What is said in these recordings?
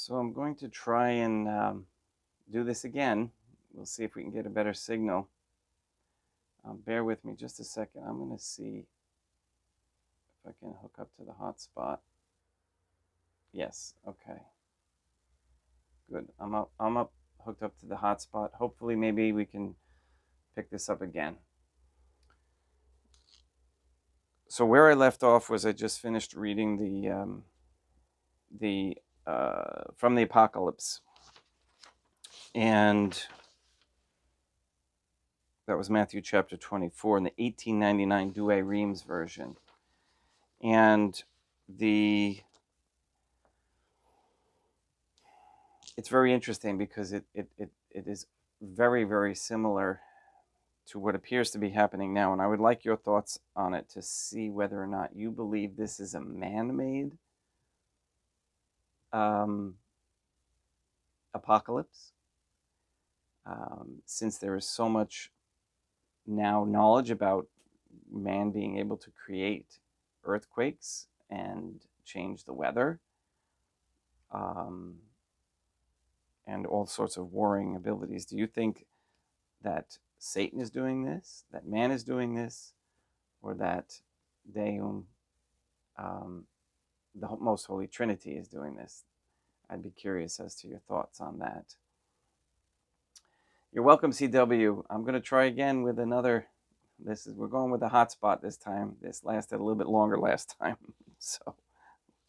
So I'm going to try and do this again. We'll see if we can get a better signal. Bear with me just a second. I'm going to see if I can hook up to the hotspot. Yes, okay. Good. I'm up, hooked up to the hotspot. Hopefully, maybe we can pick this up again. So where I left off was I just finished reading the from the Apocalypse, and that was Matthew chapter 24 in the 1899 Douay Rheims version. And it's very interesting because it is very, very similar to what appears to be happening now. And I would like your thoughts on it to see whether or not you believe this is a man-made apocalypse, since there is so much now knowledge about man being able to create earthquakes and change the weather, and all sorts of warring abilities. Do you think that Satan is doing this, that man is doing this, or that Deum, the most holy Trinity, is doing this? I'd be curious as to your thoughts on that. You're welcome, CW. I'm going to try again with another. We're going with the hotspot this time. This lasted a little bit longer last time, so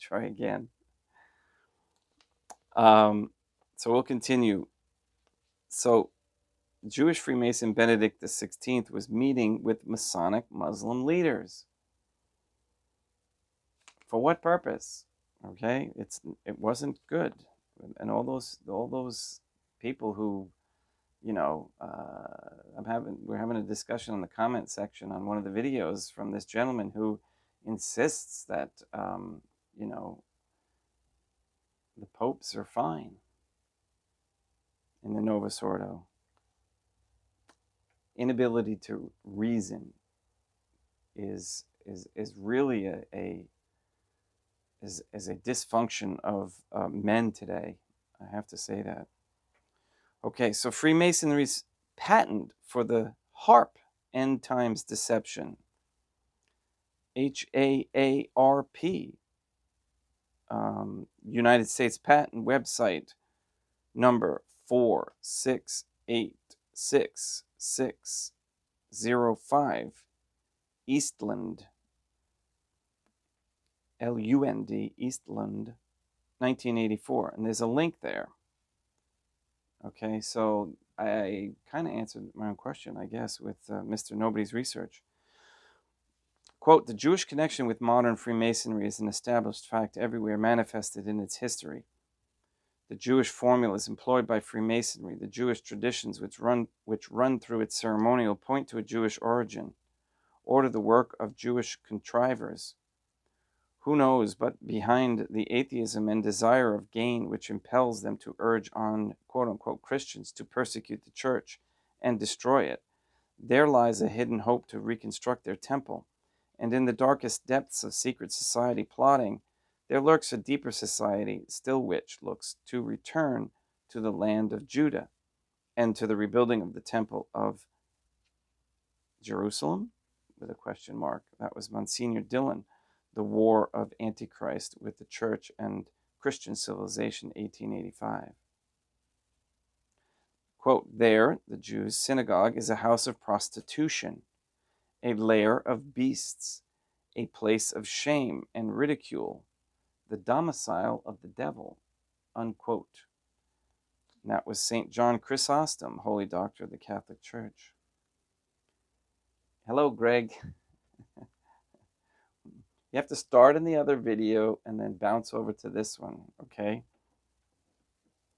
try again. So we'll continue. So Jewish Freemason Benedict XVI was meeting with Masonic Muslim leaders. For what purpose? Okay, it wasn't good, and all those people who, we're having a discussion in the comment section on one of the videos from this gentleman who insists that the popes are fine in the Novus Ordo. Inability to reason is really a dysfunction of men today. I have to say that. Okay, so Freemasonry's patent for the HAARP, End Times Deception, HAARP, United States Patent website number 4686605, Eastland, LUND, Eastland, 1984. And there's a link there. Okay, so I kind of answered my own question, I guess, with Mr. Nobody's research. Quote, the Jewish connection with modern Freemasonry is an established fact everywhere manifested in its history. The Jewish formulas employed by Freemasonry, the Jewish traditions which run through its ceremonial point to a Jewish origin, or to the work of Jewish contrivers. Who knows but behind the atheism and desire of gain which impels them to urge on quote-unquote Christians to persecute the church and destroy it, there lies a hidden hope to reconstruct their temple. And in the darkest depths of secret society plotting, there lurks a deeper society still which looks to return to the land of Judah and to the rebuilding of the temple of Jerusalem, with a question mark. That was Monsignor Dillon, The War of Antichrist with the Church and Christian Civilization, 1885. Quote, there, the Jews' synagogue is a house of prostitution, a lair of beasts, a place of shame and ridicule, the domicile of the devil, unquote. And that was St. John Chrysostom, Holy Doctor of the Catholic Church. Hello, Greg. You have to start in the other video and then bounce over to this one, okay?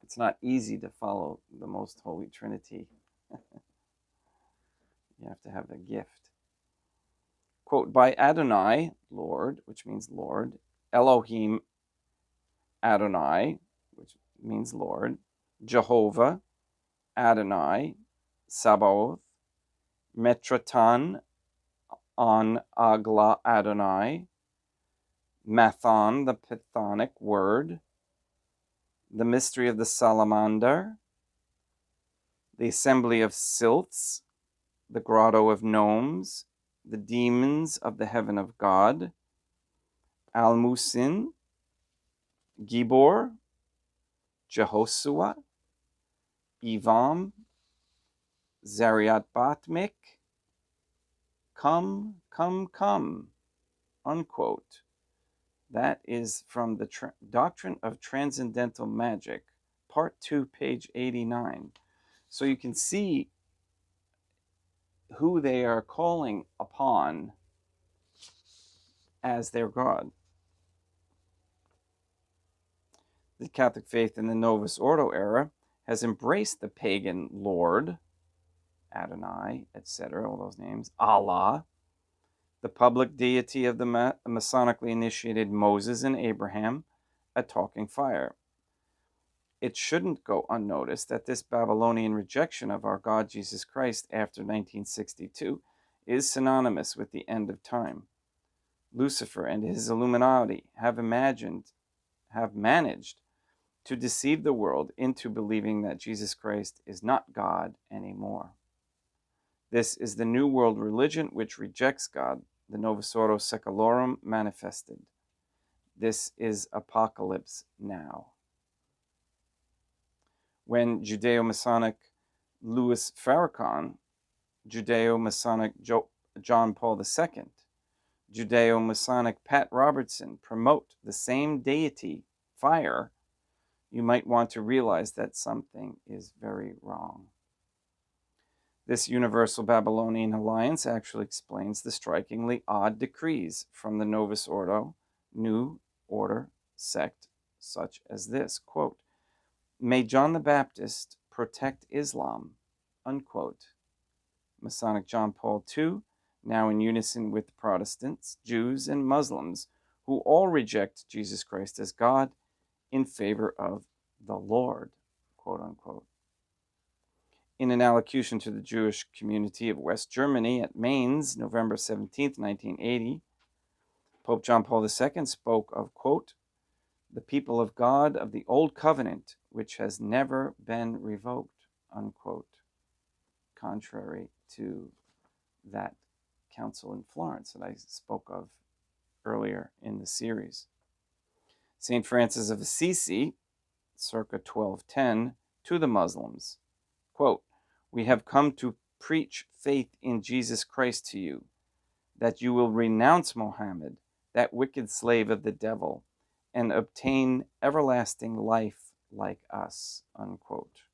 It's not easy to follow the Most Holy Trinity. You have to have the gift. Quote, by Adonai, Lord, which means Lord, Elohim Adonai, which means Lord, Jehovah, Adonai, Sabaoth, Metratan, on Agla Adonai, Mathon, the Pythonic word, the mystery of the salamander, the assembly of sylphs, the grotto of gnomes, the demons of the heaven of God, Almusin, Gibor, Jehoshua, Evam, Zariat Batmik, come, come, come, unquote. That is from the Doctrine of Transcendental Magic, Part 2, page 89. So you can see who they are calling upon as their God. The Catholic faith in the Novus Ordo era has embraced the pagan Lord, Adonai, etc., all those names, Allah, the public deity of the Masonically initiated Moses and Abraham, a talking fire. It shouldn't go unnoticed that this Babylonian rejection of our God Jesus Christ after 1962 is synonymous with the end of time. Lucifer and his Illuminati have managed to deceive the world into believing that Jesus Christ is not God anymore. This is the New World religion which rejects God, the Novus Ordo Secularum manifested. This is apocalypse now. When Judeo-Masonic Louis Farrakhan, Judeo-Masonic John Paul II, Judeo-Masonic Pat Robertson promote the same deity, fire, you might want to realize that something is very wrong. This Universal Babylonian Alliance actually explains the strikingly odd decrees from the Novus Ordo, New Order sect, such as this, quote, "May John the Baptist protect Islam," unquote. Masonic John Paul II, now in unison with Protestants, Jews, and Muslims, who all reject Jesus Christ as God in favor of the Lord, quote unquote. In an allocution to the Jewish community of West Germany at Mainz, November 17, 1980, Pope John Paul II spoke of, quote, "the people of God of the Old Covenant, which has never been revoked," unquote, contrary to that council in Florence that I spoke of earlier in the series. St. Francis of Assisi, circa 1210, to the Muslims, quote, "We have come to preach faith in Jesus Christ to you, that you will renounce Mohammed, that wicked slave of the devil, and obtain everlasting life like us," unquote.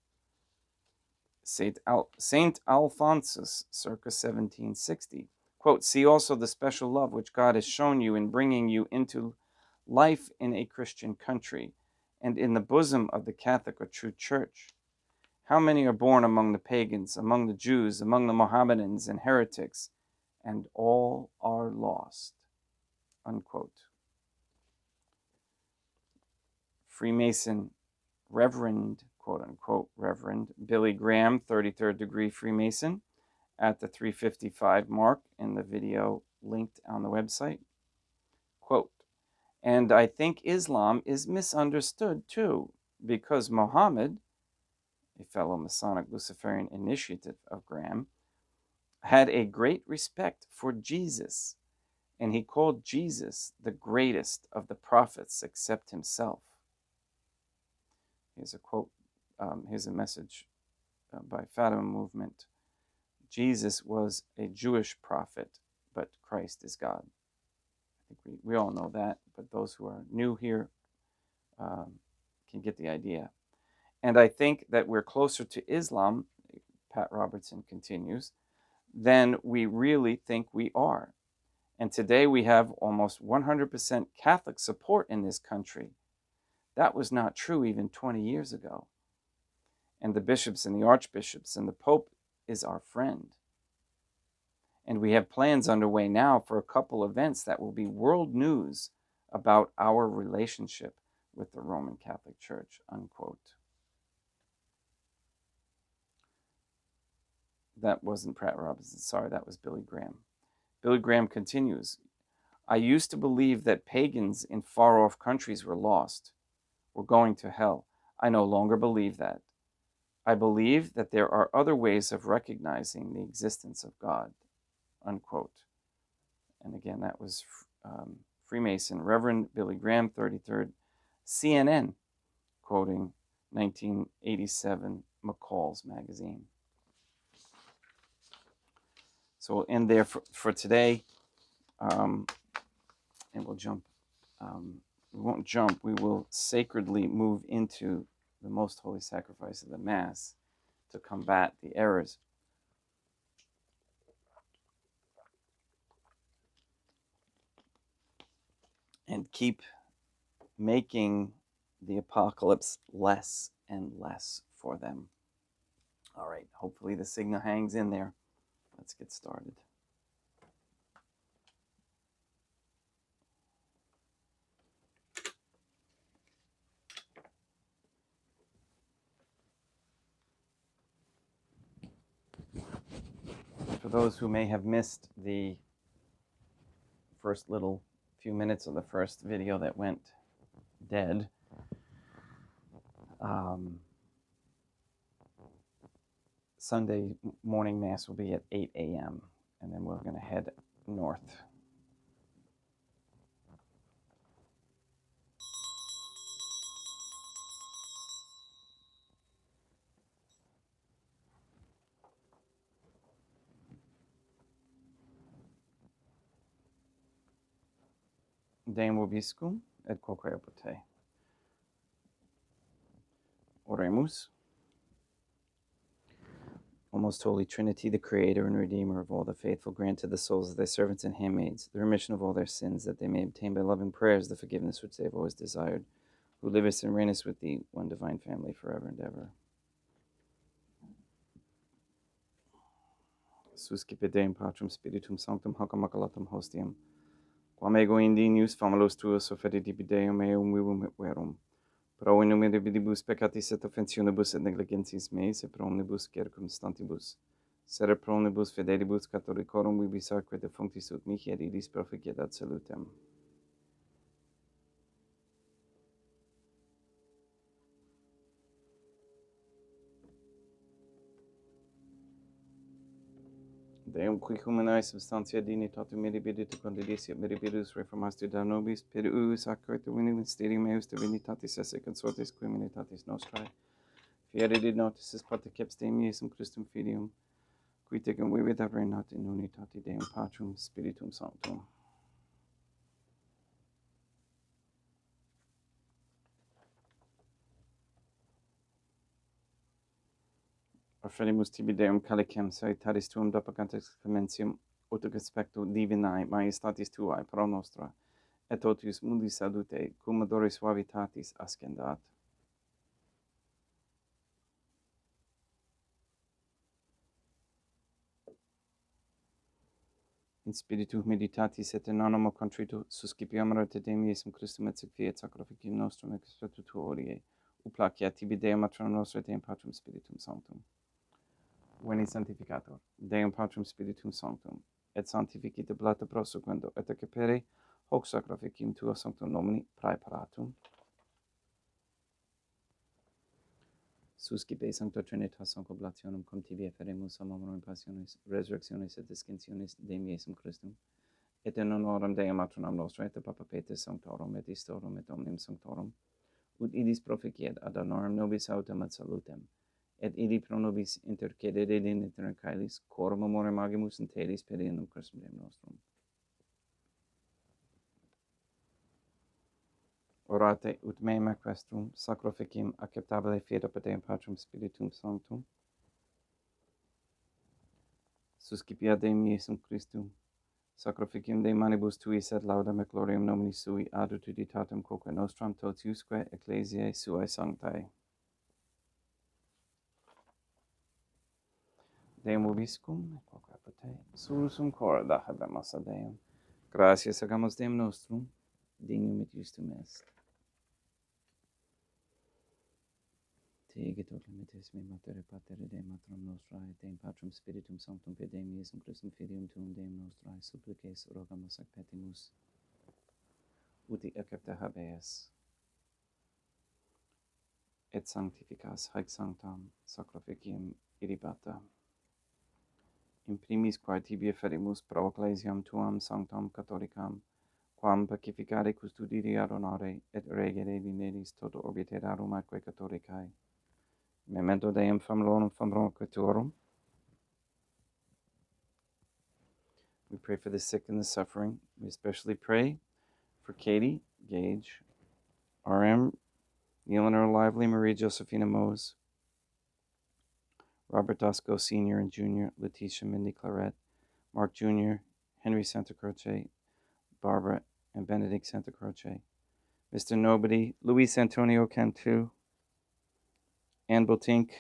Saint Alphonsus, circa 1760, quote, "See also the special love which God has shown you in bringing you into life in a Christian country and in the bosom of the Catholic or true Church. How many are born among the pagans, among the Jews, among the Mohammedans and heretics, and all are lost," unquote. Freemason Reverend, quote unquote, Reverend Billy Graham, 33rd degree Freemason, at the 355 mark in the video linked on the website, quote, "And I think Islam is misunderstood too, because Muhammad," a fellow Masonic Luciferian initiative of Graham, "had a great respect for Jesus, and he called Jesus the greatest of the prophets except himself." Here's a quote, here's a message by Fatima Movement. "Jesus was a Jewish prophet, but Christ is God." I think we all know that, but those who are new here can get the idea. "And I think that we're closer to Islam," Pat Robertson continues, "than we really think we are. And today we have almost 100% Catholic support in this country. That was not true even 20 years ago. And the bishops and the archbishops and the Pope is our friend. And we have plans underway now for a couple events that will be world news about our relationship with the Roman Catholic Church," unquote. That wasn't Pat Robertson, sorry, that was Billy Graham. Billy Graham continues, "I used to believe that pagans in far-off countries were lost, were going to hell. I no longer believe that. I believe that there are other ways of recognizing the existence of God, unquote. And again, that was Freemason Reverend Billy Graham, 33rd, CNN, quoting 1987 McCall's magazine. So we'll end there for today, and we'll jump. We won't jump. We will sacredly move into the most holy sacrifice of the Mass to combat the errors. And keep making the apocalypse less and less for them. All right, hopefully the signal hangs in there. Let's get started. For those who may have missed the first little few minutes of the first video that went dead, Sunday morning Mass will be at 8 a.m. and then we're going to head north. Deum vobiscum et quoque opte. Oremus. O most holy Trinity, the Creator and Redeemer of all the faithful, grant to the souls of thy servants and handmaids the remission of all their sins, that they may obtain by loving prayers the forgiveness which they have always desired, who livest and reignest with thee, one divine family, forever and ever. Suscipe Deum Patrum Spiritum Sanctum hoc immaculatum hostiam, quam ego indinius famulos tuos offeriti Deum eum vivum et verum, pro in nomine Divus peccatis et offensionibus et negligentis meis, et pro omnibus circumstantibus, sere pro omnibus fidelibus catholicorum vibis arque defunctis ut mihi et idis proficiat salutem. Deum qui humanae substantia dignitatum mirabilit condidis et mirabilis reformastu da nobis, per uis acque domini mysterium meus divinitatis esse consortis criminitatis nostrae, fieri de notis partecepts Deum Iesum Christum Filium, qui tecum vivit et reinat in unitate Deum Patrum Spiritum Sanctum. Offerimus tibi Deum calicem salutaris tuum dapacantis clementium, ut respecto divinae majestatis tuae pro nostra, et totius mundi salute, cum odore suavitatis ascendat. In spiritu meditatis et in animo contrito suscipiamur te Deum Iesum Christum et fiat sacrificium nostrum et spiritu tuo odie, uplaciat tibi Deum matronum nostre Deum Patrum Spiritum Sanctum. Veni sanctificator, Deum Patrum Spiritum Sanctum, et sanctificite blata prosequendo, et accepere hoc sacrificium tuo sanctum nomini praeparatum. Suscipe Sancta Trinitas concoblationem cum tibi efferemus amorum passionis, resurrectionis et discensionis Deum Iesum Christum, et in honorem Deum matronam nostra et Papa Peter Sanctorum et Istorum et omnium Sanctorum, ut idis proficiat ad honorem nobis autem et salutem, et idi pro nobis intercedere in iter caelis, coram amorem agimus in telis per innum Christum Deum nostrum. Orate ut meam equestrum sacrificium acceptabile fiat op Deum Patrum Spiritum Sanctum. Suscipiat Deum Iesum Christum, sacrificium de manibus tuis et laudam et gloriam nomini sui ad utilitatem quoque nostram totiusque ecclesiae suae sanctae. Deum vobiscum, et quoque apete, sursum corda habemus a Deum. Gratias agamus Deum nostrum, dignum et justum est. Te egetur limites me matere patere Deum matronum nostrae, Deum Patrum Spiritum Sanctum per Deum Iesum Christum Filium tuum Deum nostrae, supplices rogamus ac petimus, uti accepta habeas. et sanctificas haec sanctam sacrificium irribata. In primis quae tibi ferimus pro ecclesiam tuam sanctam catholicam, quam pacificare custodire ad honore et regere dineris toto orbiterarum atque catholicae. Memento Deum familiarum famroquatorum. We pray for the sick and the suffering. We especially pray for Katie, Gage, RM, Eleanor Lively, Maria Josephina Mose, Robert Dosco Sr. and Jr., Letitia Mindy Claret, Mark Jr., Henry Santa Croce, Barbara and Benedict Santa Croce, Mr. Nobody, Luis Antonio Cantu, Ann Botink,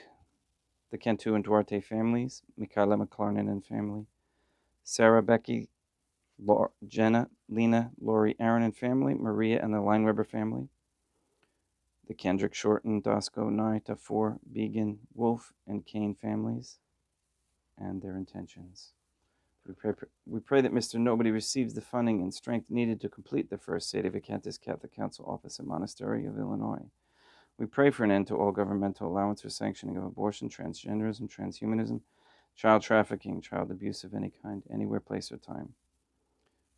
the Cantu and Duarte families, Michaela McClarnon and family, Sarah, Becky, Jenna, Lena, Lori, Aaron and family, Maria and the Lineweber family, the Kendrick, Shorten, Dosco, Naita, Four, Began, Wolf, and Kane families, and their intentions. We pray that Mr. Nobody receives the funding and strength needed to complete the first Sede Vacantis Catholic Council office at Monastery of Illinois. We pray for an end to all governmental allowance or sanctioning of abortion, transgenderism, transhumanism, child trafficking, child abuse of any kind, anywhere, place, or time.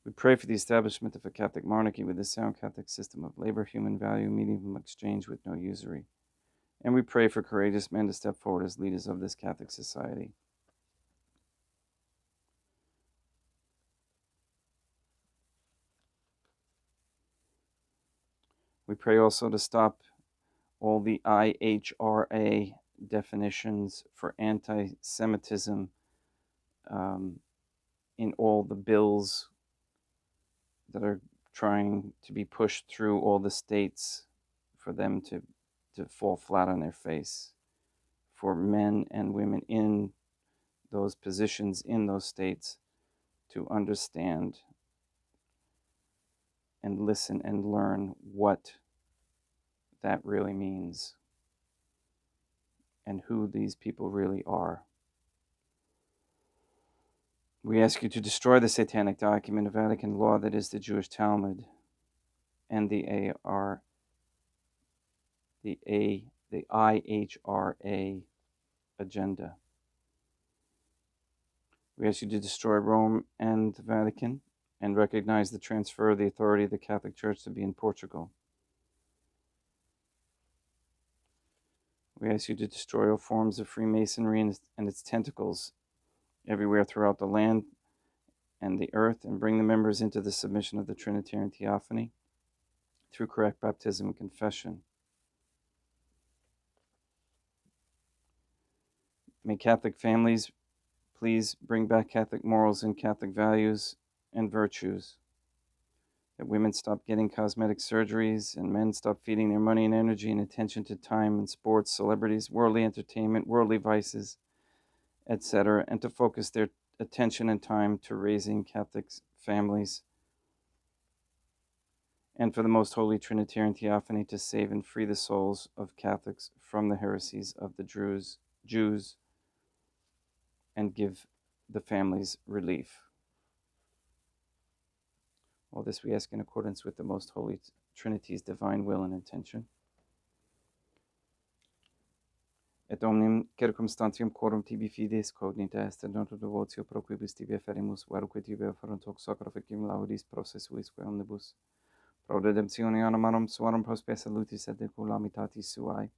We pray for the establishment of a Catholic monarchy with a sound Catholic system of labor, human value, medium exchange with no usury. And we pray for courageous men to step forward as leaders of this Catholic society. We pray also to stop all the IHRA definitions for anti-Semitism in all the bills that are trying to be pushed through all the states for them to fall flat on their face, for men and women in those positions in those states to understand and listen and learn what that really means and who these people really are. We ask you to destroy the satanic document of Vatican law that is the Jewish Talmud and the IHRA agenda. We ask you to destroy Rome and the Vatican and recognize the transfer of the authority of the Catholic Church to be in Portugal. We ask you to destroy all forms of Freemasonry and its tentacles everywhere throughout the land and the earth, and bring the members into the submission of the Trinitarian Theophany through correct baptism and confession. May Catholic families please bring back Catholic morals and Catholic values and virtues. That women stop getting cosmetic surgeries and men stop feeding their money and energy and attention to time and sports, celebrities, worldly entertainment, worldly vices, etc., and to focus their attention and time to raising Catholic families, and for the Most Holy Trinitarian Theophany to save and free the souls of Catholics from the heresies of the Jews and give the families relief. All this we ask in accordance with the Most Holy Trinity's divine will and intention. Et omnium circumstantium quorum tibi fides cognita est et noto devotio pro quibus tibi ferimus, veruque tibi afferunt hoc sacrificium laudis processuisque omnibus, pro redemptione animarum suarum prospe salutis et deculamitatis suae,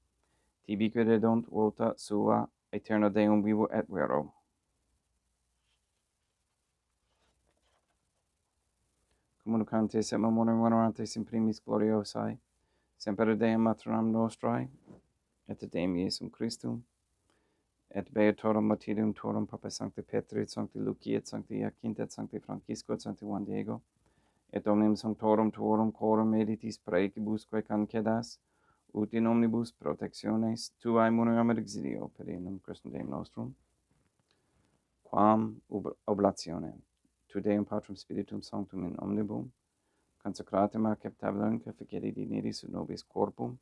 tibi credunt vota sua, aeterno Deum vivo et vero. Communicantes et memoram venerantes in primis gloriosae, semper Deum maternam nostrae, et Deum Iesum Christum, et beatorum martyrium tuorum Papa Sancti Petri, et Sancti Lucia, et Sancti Jacinta, et Sancti Francisco, et Sancti Juan Diego, et omnium sanctorum tuorum quorum meditis praecibusque cancedas, ut in omnibus protectiones tuae muniam exilio per innum Christum Deum nostrum, quam oblatione, tu Deum Patrum Spiritum Sanctum in omnibum, consecratem acceptabilem efficere dineris ut nobis corpum,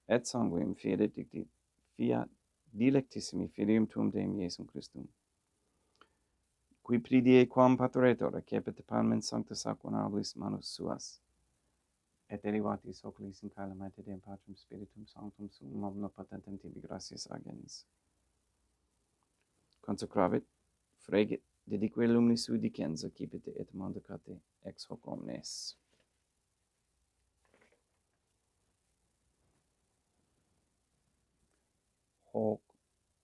et sanguinem fiat dilectissimi filium tuum Deum Iesum Christum, qui pridie quam paturetur recepit palmen sanctus aquanalis manus suas, et derivatis oculis in calamite Deum Patrum Spiritum Sanctum sum omnipotentem tibi gratias agens. Consecravit, fregit, dedique lumnis sui dicenza, cipite et mandicate ex hoc omnes. Hoc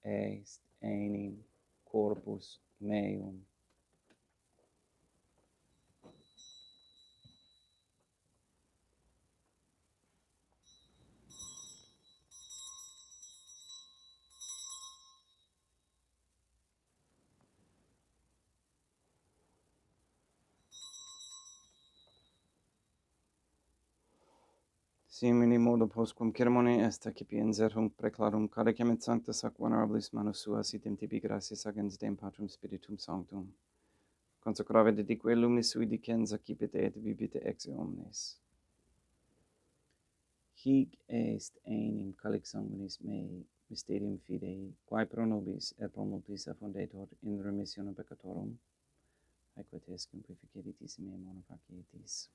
est enim corpus meum. Simini modo postquam ceremoniae est accipienser hunc preclarum cadecem et sanctus ac venerabilis manus suas item tibi gratias agens Deum Patrum Spiritum Sanctum. Consecrave dedique lumnis sui dicenza cipite et vivite ex omnes. Hic est enim calix sanguinis mei mysterium fidei, quae pro nobis et pro multis affundetur in remissionem peccatorum, aequo te scumplificeritis in mea mono facietis.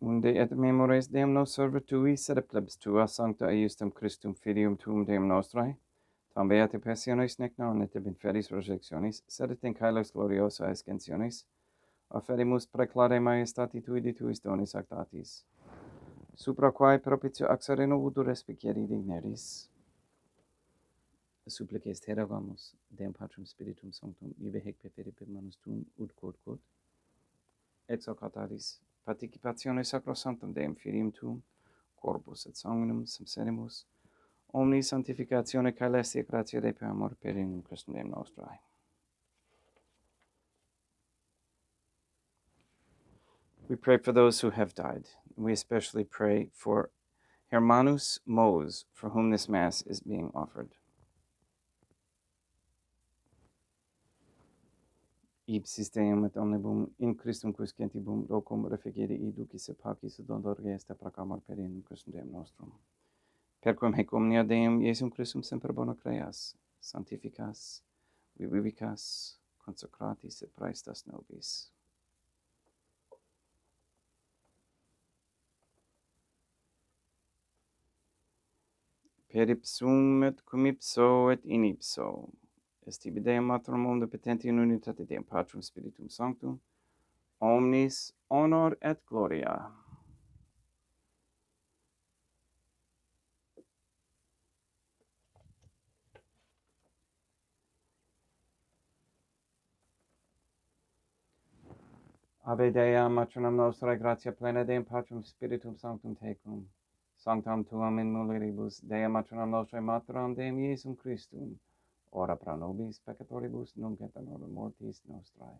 Unde et memores Deum nos servitui, sed plebs tua sancta eiustem Christum filium tuum Deum nostrae, tam beate passionis nec non et ab inferis resurrectionis, sed et in caelos gloriosa ascensionis, offerimus preclare maestati tui de tuis donis actatis, supra quae propitio axere novutur respicieri digneris. Supplices te rogamus, Deum Patrum Spiritum Sanctum, ibe hec pefere per manus tuum, ut quod, ex hoc altaris, participatione sacrosanctum Deum Filium tuum, corpus et sanguinum subsedimus, omni sanctificatione caelestia gratia Dei per amor per in Christum Deum nostrae. We pray for those who have died. We especially pray for Hermanus Mose, for whom this Mass is being offered. Ipsis Deum et omnibum in Christum quiscentibum locum refugere iducis et pacis et dolor est proclamar per in Christum Deum nostrum. Perquam hec omnia Deum Iesum Christum semper bona creas, sanctificas, vivicas, consecratis et praestas nobis. Per ipsum et cum ipso et in ipso, est tibi Deum Matrum omnipotenti in unitate Deum Patrum Spiritum Sanctum, omnis honor et gloria. Ave Dea, Matronam nostrae, gratia plena Deum Patrum Spiritum Sanctum tecum, sanctam tuam in mulieribus, Dea Matronam nostrae, Materam Deum Iesum Christum, ora pro nobis peccatoribus, nunc et in hora mortis nostrae.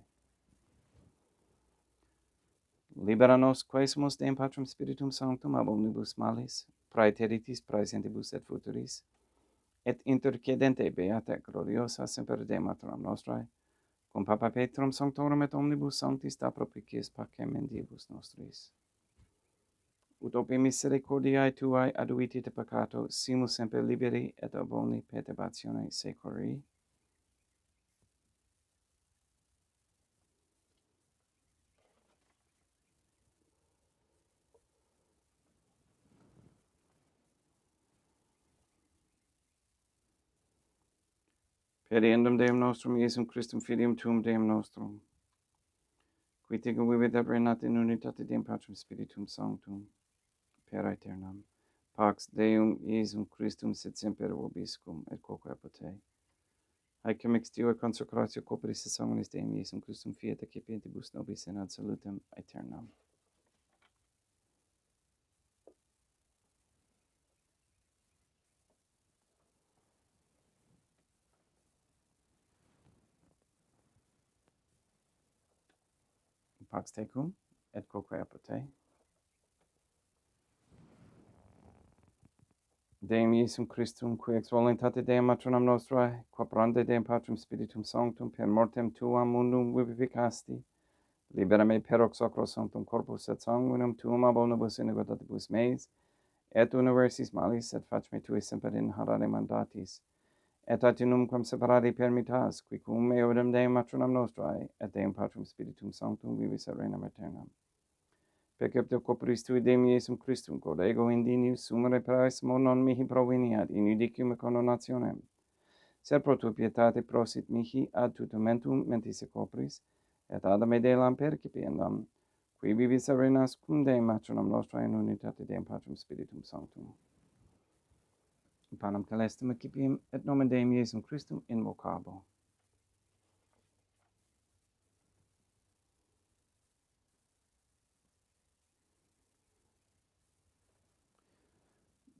Libera nos, quaesimus Deum Patrum Spiritum Sanctum, ab omnibus malis, praeteritis, praesentibus et futuris, et intercedente beata et gloriosa semper Dei Matronam nostrae, cum Papa Petrum Sanctorum et omnibus sanctis da propiciis pacem mendibus nostris. Ut opi misericordiae tuae aduiti de peccato, simus semper liberi et ab omni perturbatione securi. Per eundem Deum nostrum, Iesum Christum Filium tuum Deum nostrum, qui tecum vivit et regnat in unitate Deum Patrum Spiritum Sanctum, per aeternam. Pax Deum Iesum Christum sit semper vobiscum et quoque apotei. Haecum extiua consecratio corporis et sanguinis Deum Iesum Christum fiat accipientibus nobis in ad salutem aeternam. Pax tecum et quoque apotei. Deum Iesum Christum, qui ex voluntate Deum matronam nostrae, qua prande Deum Patrum Spiritum Sanctum, per mortem tuam mundum vivificasti, libera me per hoc sacro sanctum corpus et sanguinum tuum ab omnibus iniquitatibus meis, et universis malis, et fac me tui semper in harare mandatis, et atinum quam separari permittas, qui cum eodem Deum matronam nostrae, et Deum Patrum Spiritum Sanctum vivis et regnam aeternam. Percepto corporis tui Deum Iesum Christum, quod ego indinius sumere praesimo non mihi proveniat in judicium condonationem, sed pro tua pietate prosit mihi ad tutumentum mentis corporis, et ad medelam percipiendam, qui vivis et reinas cum Deum matronam nostrae in unitate Deum Patrum Spiritum Sanctum. Panem celestum accipiem, et nomen Deum Iesum Christum invocabo.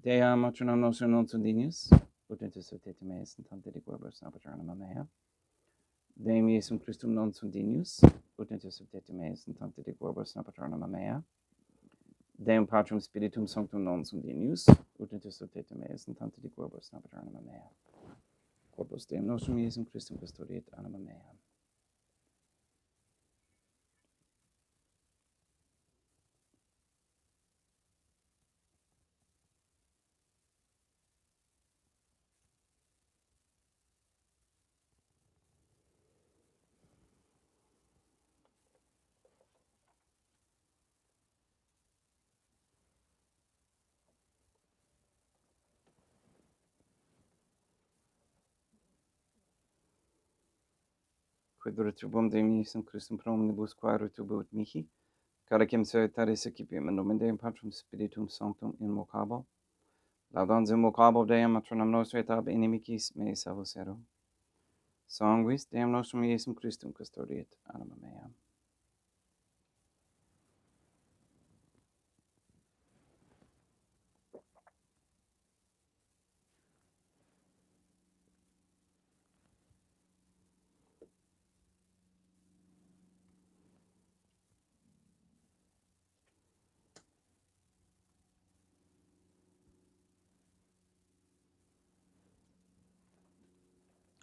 Dea matronam nostram non sundinius, ut intus ut meis in tante diquibus napaternam mea. Deum Iesum Christum non sundinius, ut intus ut meis in tante diquibus napaternam mea. Deum Patrum Spiritum Sanctum non sundinius, ut intus ut meis in tante diquibus napaternam mea. Corpus Deum nostrum Iesum Christum custodiet anima mea. Quid retrubum Deum Iesum Christum pro omnibus quae retribuit mihi, caricem salutaris accipiem in nomen Deum Patrum Spiritum Sanctum invocabo. Laudans invocabo Deum matronam nostrae et ab inimicis mei salvus ero. Sanguis Deum nostrum Iesum Christum custodiet anima mea.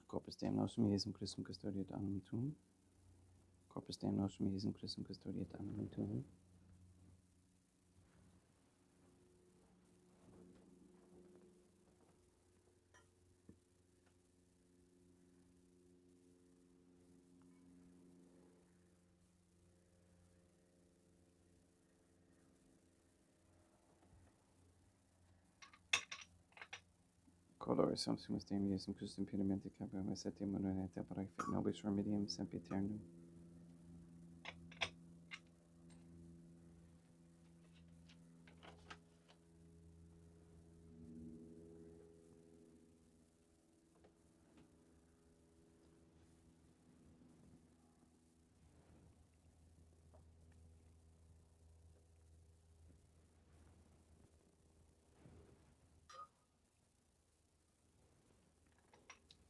Corpus Deum nostrum Iesum Christum custodiet animum tuum. Corpus Deum nostrum Iesum Christum custodiet animum tuum. Coloris sumpsimus Deum Iesum Christum puramente capem etiam unite paracet nobis remedium sempiternum.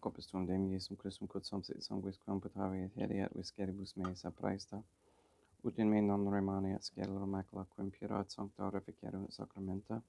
Corpus tuum Deum Iesum Christum quod sumpsit sanguis quam putavi et hediat visceribus meis apraesta, ut in me non remaniat scelera macula quem purat sancta reficerunt sacramenta.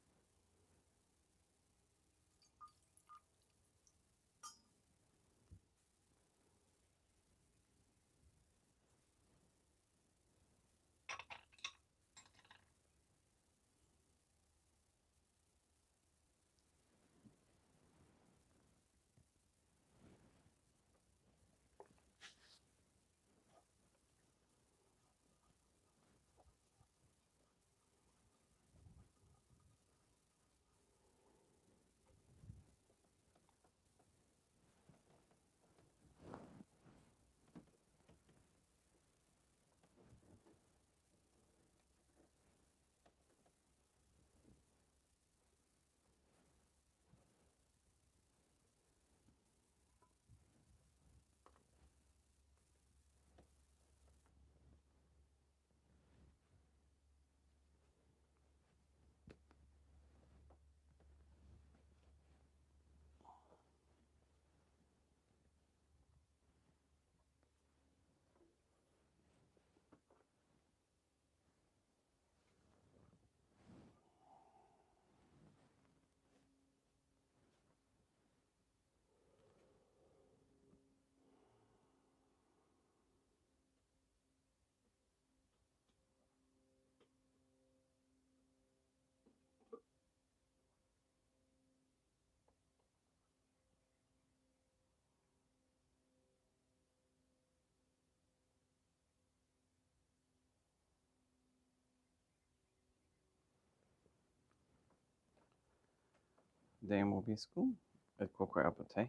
Deum vobiscum, et quoque apud te.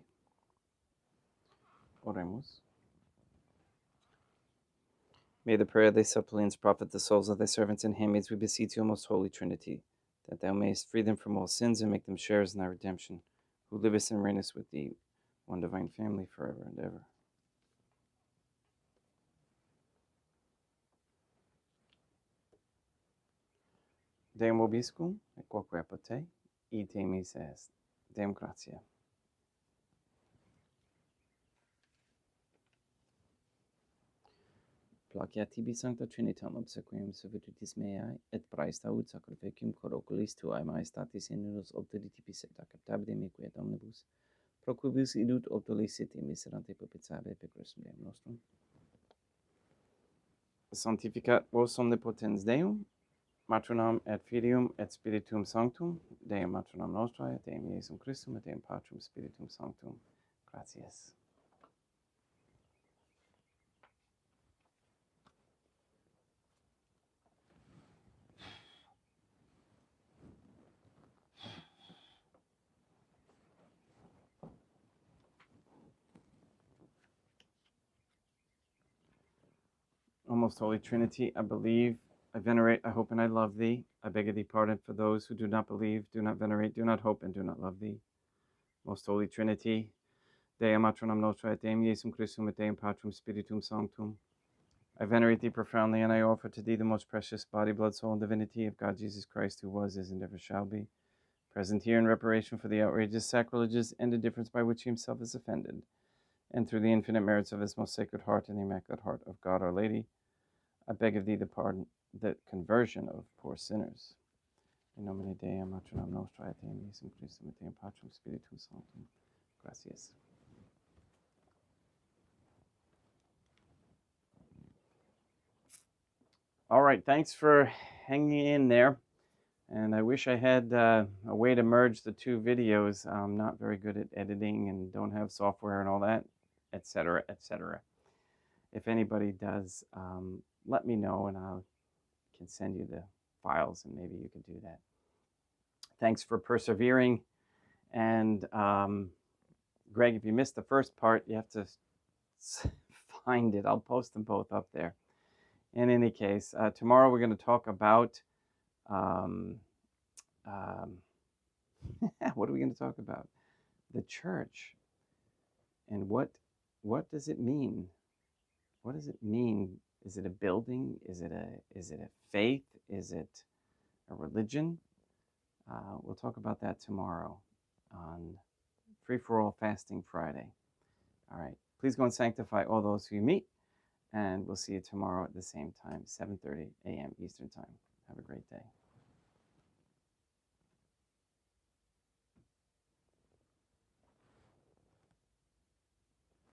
Oremus. May the prayer of thy suppliants profit the souls of thy servants and handmaids, we beseech you, most holy Trinity, that thou mayest free them from all sins and make them sharers in thy redemption, who livest and reignest with thee, one divine family, forever and ever. Deum vobiscum, et quoque apud te, ite mis est. Deum gratia. Placia tibi sancta Trinitam obsequium servitutis meae, et praesta ut sacrificium cor oculis tuae maestatis in unus obduritipi septa captabile mique et omnibus, pro quibus idut obduliciti miserante propitiae per Christum Deum nostrum. Sanctificat vos omnipotens Deum, Matronam et Filium et Spiritum Sanctum, Deum Matronam nostrae, et Deum Iesum Christum, et Deum Patrum Spiritum Sanctum. Gratias. O most holy Trinity, I believe, I venerate, I hope, and I love thee. I beg of thee pardon for those who do not believe, do not venerate, do not hope, and do not love thee. Most holy Trinity, Deum Matronam nostrae, et Deum Iesum Christum, et Deum Patrum Spiritum Sanctum. I venerate thee profoundly, and I offer to thee the most precious body, blood, soul, and divinity of God Jesus Christ, who was, is, and ever shall be, present here in reparation for the outrageous sacrileges and indifference by which he himself is offended, and through the infinite merits of his most sacred heart and the immaculate heart of God our Lady, I beg of thee the pardon, the conversion of poor sinners. In nomine Dei, Matronam nostrae, et Deum Iesum Christum, et Deum Patrum Spiritum Sanctum. Gracias. All right, thanks for hanging in there. And I wish I had a way to merge the two videos. I'm not very good at editing and don't have software and all that, etc., etc. If anybody does, let me know and I can send you the files and maybe you can do that. Thanks for persevering. And Greg, if you missed the first part, you have to find it. I'll post them both up there. In any case, tomorrow we're going to talk about what are we going to talk about? The church. And what does it mean? What does it mean? Is it a building? Is it a faith? Is it a religion? We'll talk about that tomorrow on Free for All Fasting Friday. All right. Please go and sanctify all those who you meet, and we'll see you tomorrow at the same time, 7:30 a.m. Eastern Time. Have a great day.